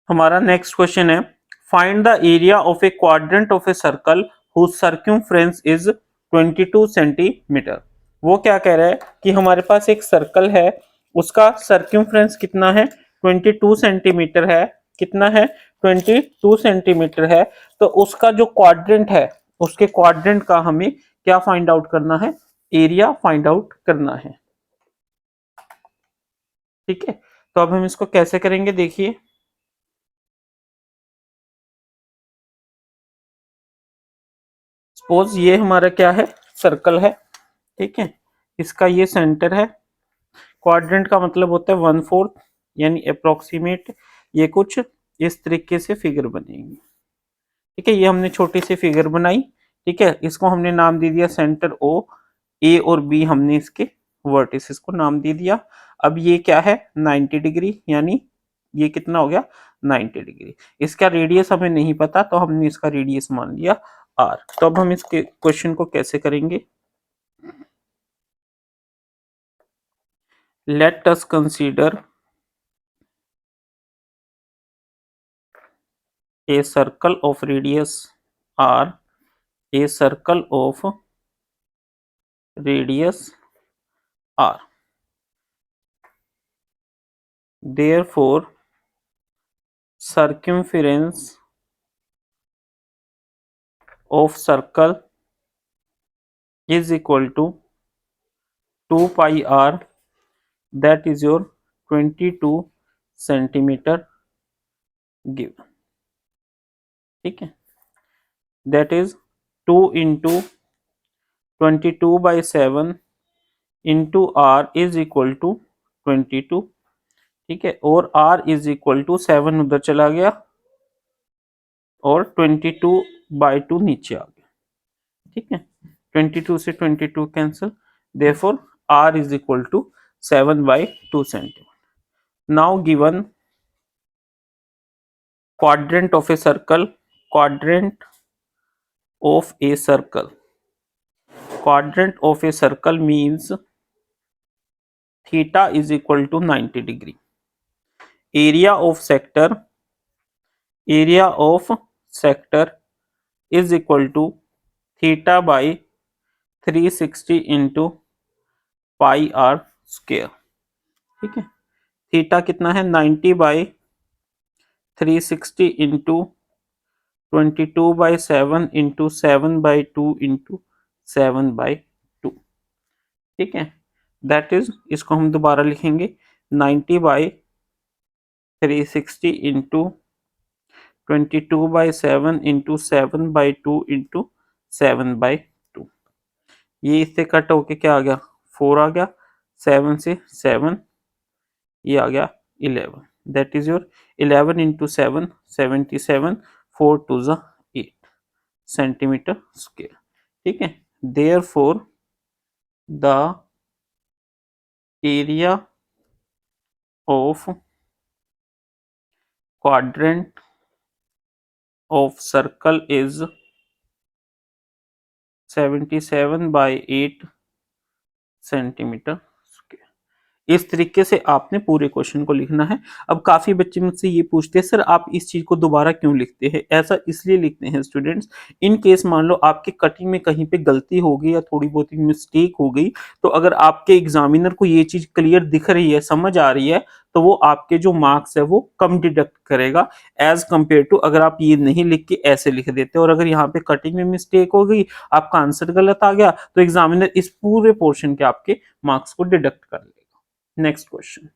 हमारा next question है, find the area of a quadrant of a circle whose circumference is 22 centimetre. वो क्या कह रहा है कि हमारे पास एक सर्कल है, उसका सर्कमफ्रेंस कितना है, 22 सेंटीमीटर है। कितना है, 22 सेंटीमीटर है। तो उसका जो क्वाड्रेंट है, उसके क्वाड्रेंट का हमें क्या फाइंड आउट करना है, एरिया फाइंड आउट करना है। ठीक है, तो अब हम इसको कैसे करेंगे, देखिए। सपोज ये हमारा क्या है, सर्कल है। ठीक है, इसका ये सेंटर है। क्वाड्रेंट का मतलब होता है 1/4 यानी अप्रोक्सीमेट। ये कुछ इस तरीके से फिगर बनेगी। ठीक है, ये हमने छोटी सी फिगर बनाई। ठीक है, इसको हमने नाम दे दिया सेंटर ओ। ए और बी हमने इसके वर्टिसेस को नाम दे दिया। अब ये क्या है, 90 डिग्री, यानी ये कितना हो गया, 90 डिग्री। इसका रेडियस हमें नहीं पता, तो हमने इसका रेडियस मान लिया आर। तो अब हम इसके क्वेश्चन को कैसे करेंगे, let us consider a circle of radius r, a circle of radius r, therefore circumference of circle is equal to 2 pi r, that is your 22 centimeter given। ठीक है, that is 2 into 22/7 into r is equal to 22। ठीक है, और r is equal to 7 उधर चला गया और 22/2 नीचे आ गया। ठीक है, 22 से 22 cancel, therefore r is equal to 7/2 centimetre. Now given quadrant of a circle, quadrant of a circle, quadrant of a circle means theta is equal to 90 degree। area of sector, area of sector is equal to theta by 360 into pi r square. ठीक है, theta कितना है, 90/360 into 22/7 into 7/2 into 7/2। ठीक है, that is, इसको हम दोबारा लिखेंगे 90/360 इंटू 22/7 इंटू 7/2 इंटू 7/2। ये इससे कट होके क्या आ गया, 4 आ गया, 7 से 7, ये आ गया 11, that is your 11 into 7 77, 4 2 8 centimetre square. ठीक है, therefore the area of quadrant of circle is 77/8 centimetre square. इस तरीके से आपने पूरे क्वेश्चन को लिखना है। अब काफी बच्चे मुझसे ये पूछते हैं, सर आप इस चीज को दोबारा क्यों लिखते हैं। ऐसा इसलिए लिखते हैं स्टूडेंट्स, इन केस मान लो आपके कटिंग में कहीं पे गलती हो गई या थोड़ी बहुत मिस्टेक हो गई, तो अगर आपके एग्जामिनर को ये चीज क्लियर दिख रही है, समझ आ रही है, तो वो आपके जो मार्क्स है वो कम डिडक्ट करेगा एज कंपेयर टू अगर आप ये नहीं लिख के ऐसे लिख देते। और अगर यहाँ पे कटिंग में मिस्टेक हो गई, आपका आंसर गलत आ गया, तो एग्जामिनर इस पूरे पोर्शन के आपके मार्क्स को डिडक्ट कर लेगा। Next question,